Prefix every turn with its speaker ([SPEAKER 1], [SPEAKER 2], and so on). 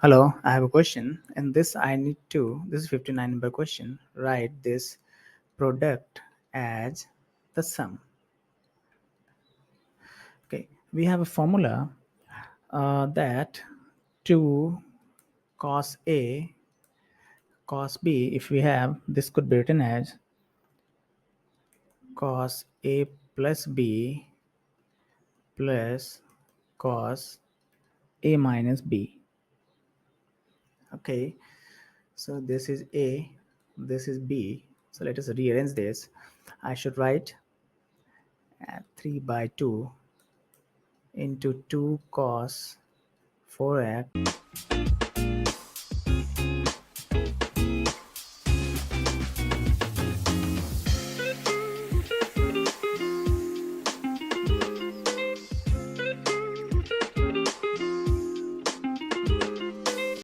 [SPEAKER 1] Hello, I have a question. In this, this is 59 number question. Write this product as the sum. Okay, we have a formula that 2 cos A cos B, if we have, this could be written as cos A plus B plus cos A minus B. Okay, so this is A, this is B. So let us rearrange this. I should write 3 by 2 into 2 cos 4x